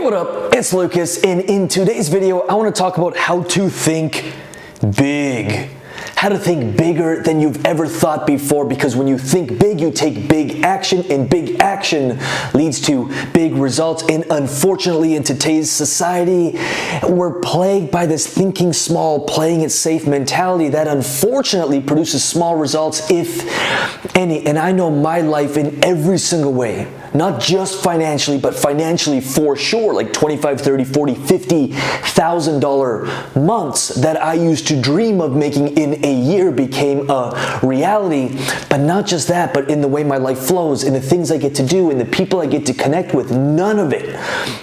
what up? It's Lucas, and in today's video, I want to talk about how to think big. How to think bigger than you've ever thought before, because when you think big, you take big action, and big action leads to big results. And unfortunately, in today's society, we're plagued by this thinking small, playing it safe mentality that unfortunately produces small results, if any. And I know my life in every single way. Not just financially, but financially for sure, like $25,000, $30,000, $40,000, $50,000 months that I used to dream of making in a year became a reality. But not just that, but in the way my life flows, in the things I get to do, in the people I get to connect with. None of it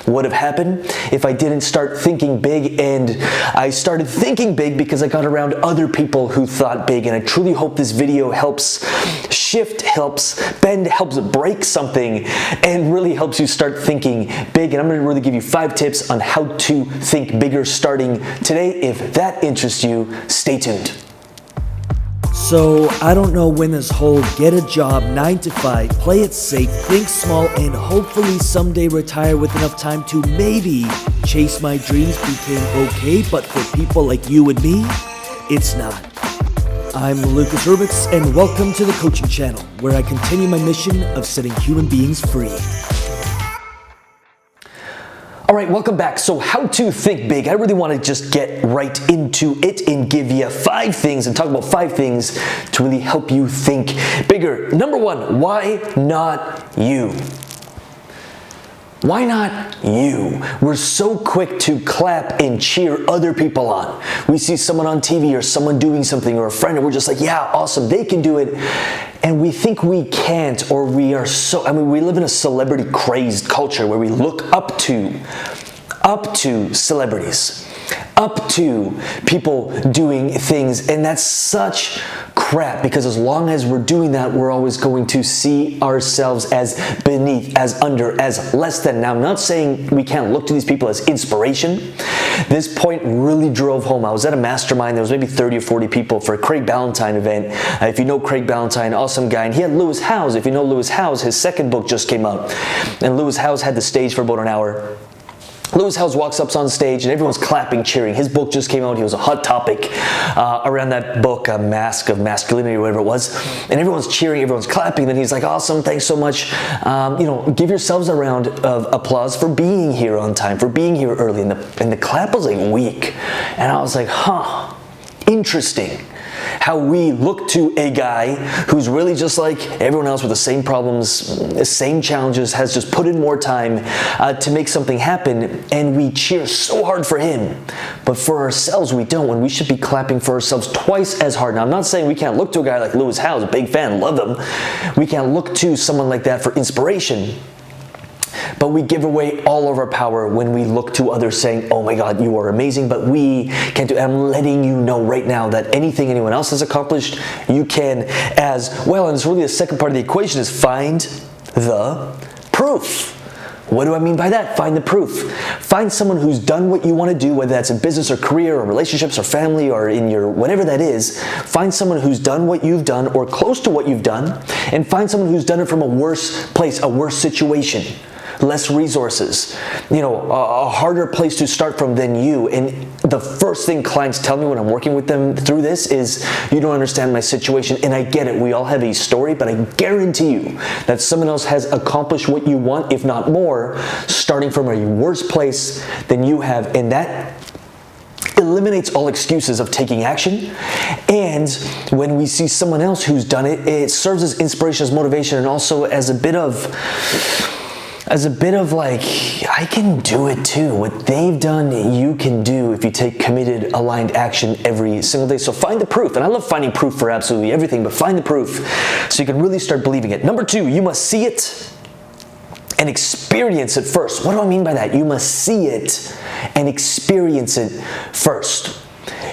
would have happened if I didn't start thinking big. And I started thinking big because I got around other people who thought big. And I truly hope this video helps shift, helps bend, helps break something, and really helps you start thinking big. And I'm going to really give you 5 tips on how to think bigger starting today. If that interests you, stay tuned. So, I don't know when this whole get a job, 9 to 5, play it safe, think small, and hopefully someday retire with enough time to maybe chase my dreams became okay, but for people like you and me, it's not. I'm Lucas Rubix, and welcome to the coaching channel, where I continue my mission of setting human beings free. All right, welcome back. So how to think big. I really want to just get right into it and give you 5 things and talk about 5 things to really help you think bigger. Number 1, why not you? Why not you? We're so quick to clap and cheer other people on. We see someone on TV or someone doing something or a friend, and we're just like, yeah, awesome, they can do it. And we think we can't, or we are so, we live in a celebrity crazed culture where we look up to celebrities, up to people doing things, and that's such crap, because as long as we're doing that, we're always going to see ourselves as beneath, as under, as less than. Now, I'm not saying we can't look to these people as inspiration. This point really drove home. I was at a mastermind. There was maybe 30 or 40 people for a Craig Ballantyne event. If you know Craig Ballantyne, awesome guy. And he had Lewis Howes. If you know Lewis Howes, his second book just came out. And Lewis Howes had the stage for about an hour. Lewis Howes walks up on stage and everyone's clapping, cheering. His book just came out. He was a hot topic around that book, A Mask of Masculinity, or whatever it was. And everyone's cheering, everyone's clapping. Then he's like, awesome, thanks so much. Give yourselves a round of applause for being here on time, for being here early. And the clap was like weak. And I was like, huh, interesting. How we look to a guy who's really just like everyone else with the same problems, the same challenges, has just put in more time to make something happen, and we cheer so hard for him. But for ourselves, we don't, when we should be clapping for ourselves twice as hard. Now, I'm not saying we can't look to a guy like Lewis Howes, big fan, love him. We can't look to someone like that for inspiration. But we give away all of our power when we look to others saying, oh my God, you are amazing, but we can't do it. I'm letting you know right now that anything anyone else has accomplished, you can as well. And it's really the second part of the equation, is find the proof. What do I mean by that? Find the proof. Find someone who's done what you want to do, whether that's in business or career or relationships or family or in your whatever that is. Find someone who's done what you've done or close to what you've done, and find someone who's done it from a worse place, a worse situation. Less resources, a harder place to start from than you. And the first thing clients tell me when I'm working with them through this is, you don't understand my situation. And I get it. We all have a story, but I guarantee you that someone else has accomplished what you want, if not more, starting from a worse place than you have. And that eliminates all excuses of taking action. And when we see someone else who's done it, it serves as inspiration, as motivation, and also as a bit of like, I can do it too. What they've done, you can do if you take committed, aligned action every single day. So find the proof. And I love finding proof for absolutely everything, but find the proof so you can really start believing it. Number 2, you must see it and experience it first. What do I mean by that? You must see it and experience it first.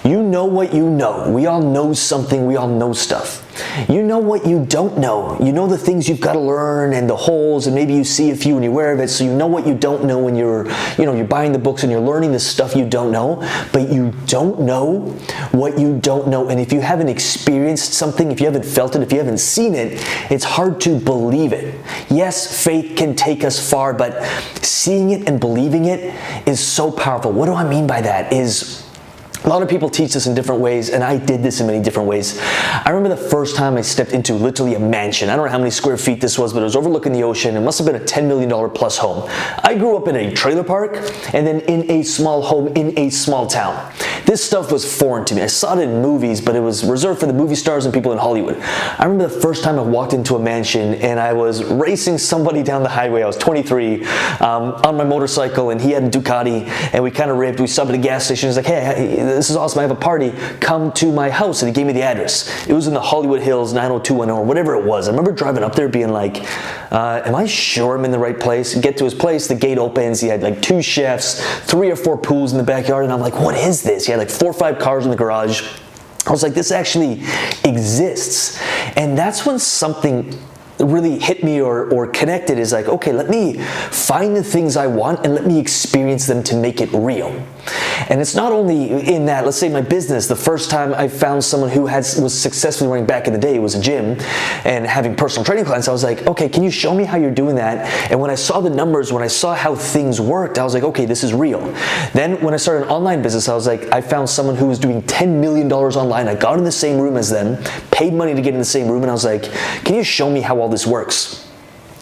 You know what you know. We all know something. We all know stuff. You know what you don't know. You know the things you've got to learn and the holes, and maybe you see a few and you're aware of it, so you know what you don't know when you're buying the books and you're learning the stuff you don't know, but you don't know what you don't know. And if you haven't experienced something, if you haven't felt it, if you haven't seen it, it's hard to believe it. Yes, faith can take us far, but seeing it and believing it is so powerful. What do I mean by that? A lot of people teach this in different ways, and I did this in many different ways. I remember the first time I stepped into literally a mansion. I don't know how many square feet this was, but it was overlooking the ocean. It must have been a $10 million plus home. I grew up in a trailer park and then in a small home in a small town. This stuff was foreign to me. I saw it in movies, but it was reserved for the movie stars and people in Hollywood. I remember the first time I walked into a mansion and I was racing somebody down the highway. I was 23 on my motorcycle, and he had a Ducati, and we kind of ripped. We stopped at a gas station. He's like, hey, this is awesome, I have a party, come to my house. And he gave me the address. It was in the Hollywood Hills, 90210, or whatever it was. I remember driving up there being like, am I sure I'm in the right place? Get to his place, the gate opens, he had like 2 chefs, 3 or 4 pools in the backyard, and I'm like, what is this? He had like 4 or 5 cars in the garage. I was like, this actually exists. And that's when something really hit me or connected, is like, okay, let me find the things I want and let me experience them to make it real. And it's not only in that, let's say my business, the first time I found someone who was successfully running back in the day, it was a gym, and having personal training clients, I was like, okay, can you show me how you're doing that? And when I saw the numbers, when I saw how things worked, I was like, okay, this is real. Then when I started an online business, I was like, I found someone who was doing $10 million online. I got in the same room as them, paid money to get in the same room, and I was like, can you show me how all this works?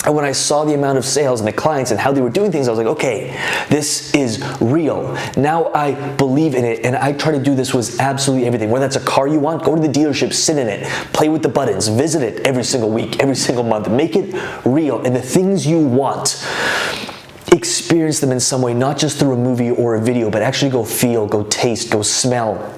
And when I saw the amount of sales and the clients and how they were doing things, I was like, okay, this is real. Now I believe in it, and I try to do this with absolutely everything. Whether that's a car you want, go to the dealership, sit in it, play with the buttons, visit it every single week, every single month, make it real. And the things you want, experience them in some way, not just through a movie or a video, but actually go feel, go taste, go smell,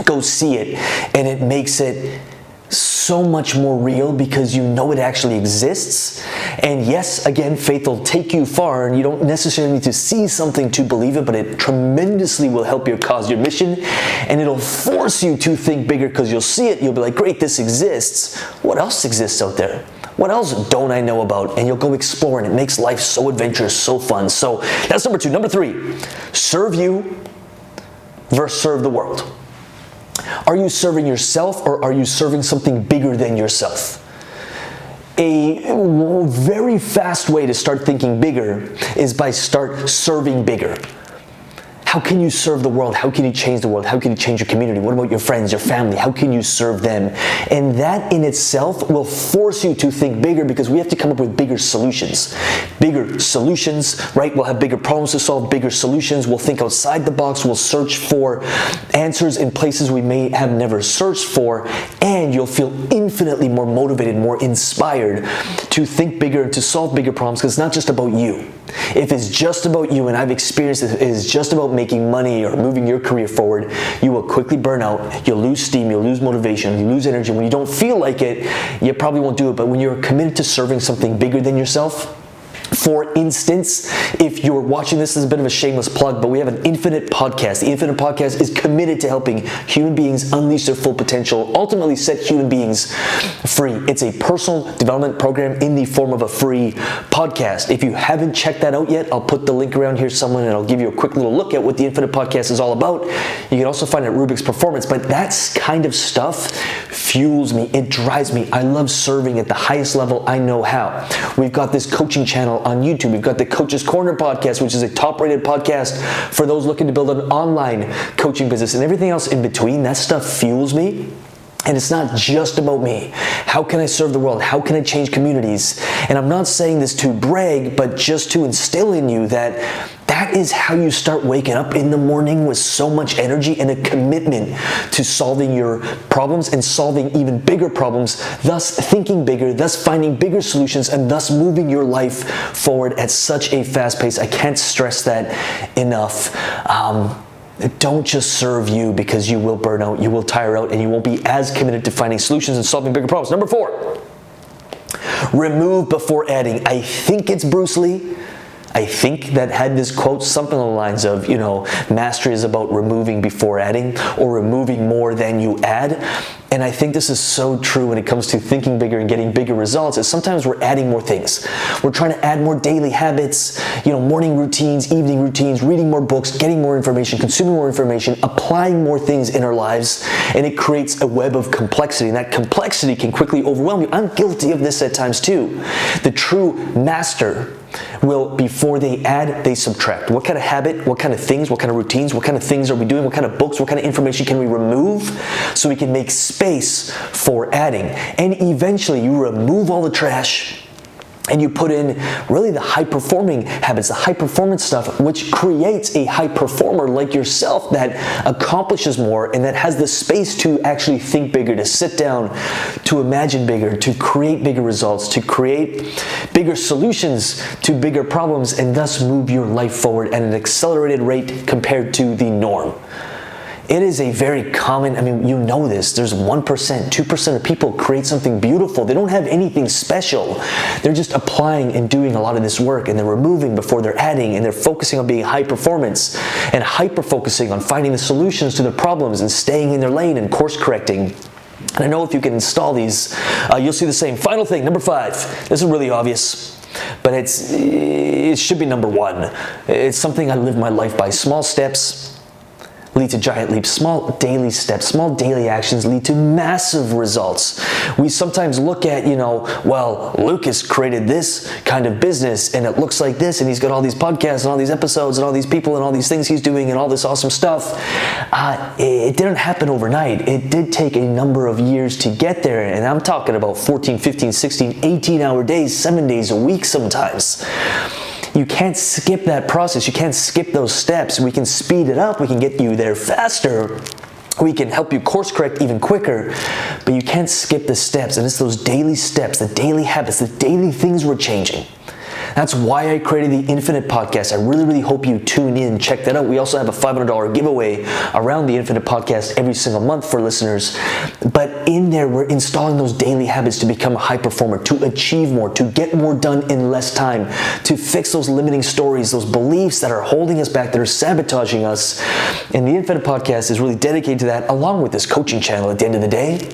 go see it. And it makes it so much more real because you know it actually exists. And yes, again, faith will take you far, and you don't necessarily need to see something to believe it, but it tremendously will help your cause, your mission, and it'll force you to think bigger because you'll see it, you'll be like, great, this exists. What else exists out there? What else don't I know about? And you'll go explore, and it makes life so adventurous, so fun. So that's number 2. Number 3, serve you versus serve the world. Are you serving yourself, or are you serving something bigger than yourself? A very fast way to start thinking bigger is by start serving bigger. How can you serve the world? How can you change the world? How can you change your community? What about your friends, your family? How can you serve them? And that in itself will force you to think bigger, because we have to come up with bigger solutions. Bigger solutions, right? We'll have bigger problems to solve, bigger solutions. We'll think outside the box. We'll search for answers in places we may have never searched for. And you'll feel infinitely more motivated, more inspired to think bigger and to solve bigger problems, because it's not just about you. If it's just about you, and I've experienced it is just about making money or moving your career forward, you will quickly burn out, you'll lose steam, you'll lose motivation, you lose energy. When you don't feel like it, you probably won't do it. But when you're committed to serving something bigger than yourself, for instance, if you're watching this, is a bit of a shameless plug, but we have an Infinite podcast. The Infinite podcast is committed to helping human beings unleash their full potential, ultimately set human beings free. It's a personal development program in the form of a free podcast. If you haven't checked that out yet, I'll put the link around here somewhere, and I'll give you a quick little look at what the Infinite podcast is all about. You can also find it at Rubix Performance, but that kind of stuff fuels me. It drives me. I love serving at the highest level I know how. We've got this coaching channel on YouTube. We've got the Coach's Corner podcast, which is a top-rated podcast for those looking to build an online coaching business, and everything else in between. That stuff fuels me. And it's not just about me. How can I serve the world? How can I change communities? And I'm not saying this to brag, but just to instill in you that that is how you start waking up in the morning with so much energy and a commitment to solving your problems and solving even bigger problems, thus thinking bigger, thus finding bigger solutions, and thus moving your life forward at such a fast pace. I can't stress that enough. Don't just serve you, because you will burn out, you will tire out, and you won't be as committed to finding solutions and solving bigger problems. Number 4, remove before adding. I think it's Bruce Lee. I think, that had this quote, something along the lines of, mastery is about removing before adding, or removing more than you add. And I think this is so true when it comes to thinking bigger and getting bigger results, is sometimes we're adding more things. We're trying to add more daily habits, morning routines, evening routines, reading more books, getting more information, consuming more information, applying more things in our lives, and it creates a web of complexity, and that complexity can quickly overwhelm you. I'm guilty of this at times too. The true master will, before they add, they subtract. What kind of habit, what kind of things, what kind of routines, what kind of things are we doing, what kind of books, what kind of information can we remove so we can make space for adding? And eventually you remove all the trash and you put in really the high-performing habits, the high-performance stuff, which creates a high performer like yourself that accomplishes more and that has the space to actually think bigger, to sit down, to imagine bigger, to create bigger results, to create bigger solutions to bigger problems, and thus move your life forward at an accelerated rate compared to the norm. It is a very common, this, there's 1%, 2% of people create something beautiful. They don't have anything special. They're just applying and doing a lot of this work, and they're removing before they're adding, and they're focusing on being high performance and hyper-focusing on finding the solutions to the problems and staying in their lane and course correcting. And I know if you can install these, you'll see the same. Final thing, number 5. This is really obvious, but it should be number 1. It's something I live my life by. Small steps lead to giant leaps. Small daily steps, small daily actions lead to massive results. We sometimes look at, Lucas created this kind of business and it looks like this, and he's got all these podcasts and all these episodes and all these people and all these things he's doing and all this awesome stuff. It didn't happen overnight. It did take a number of years to get there, and I'm talking about 14, 15, 16, 18-hour days, 7 days a week sometimes. You can't skip that process. You can't skip those steps. We can speed it up. We can get you there faster. We can help you course correct even quicker, but you can't skip the steps. And it's those daily steps, the daily habits, the daily things we're changing. That's why I created the Infinite Podcast. I really, really hope you tune in. Check that out. We also have a $500 giveaway around the Infinite Podcast every single month for listeners. But in there, we're installing those daily habits to become a high performer, to achieve more, to get more done in less time, to fix those limiting stories, those beliefs that are holding us back, that are sabotaging us. And the Infinite Podcast is really dedicated to that, along with this coaching channel at the end of the day.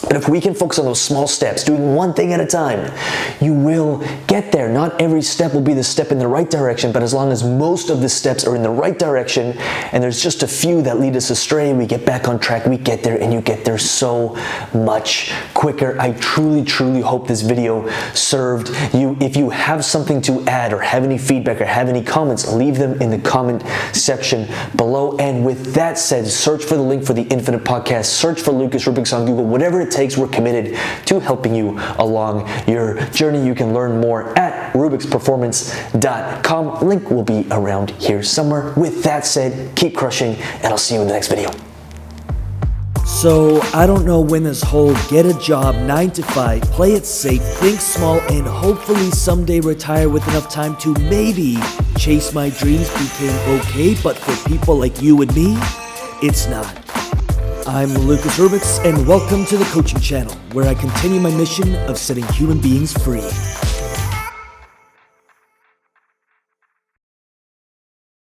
But if we can focus on those small steps, doing one thing at a time, you will get there. Not every step will be the step in the right direction, but as long as most of the steps are in the right direction and there's just a few that lead us astray, we get back on track, we get there, and you get there so much quicker. I truly, truly hope this video served you. If you have something to add or have any feedback or have any comments, leave them in the comment section below. And with that said, search for the link for the Infinite Podcast, search for Lucas Rubix on Google, whatever it takes. We're committed to helping you along your journey. You can learn more at rubixperformance.com. Link will be around here somewhere. With that said, keep crushing, and I'll see you in the next video. So, I don't know when this whole get a job 9 to 5, play it safe, think small, and hopefully someday retire with enough time to maybe chase my dreams became okay, but for people like you and me, it's not. I'm Lucas Rubix, and welcome to the coaching channel, where I continue my mission of setting human beings free.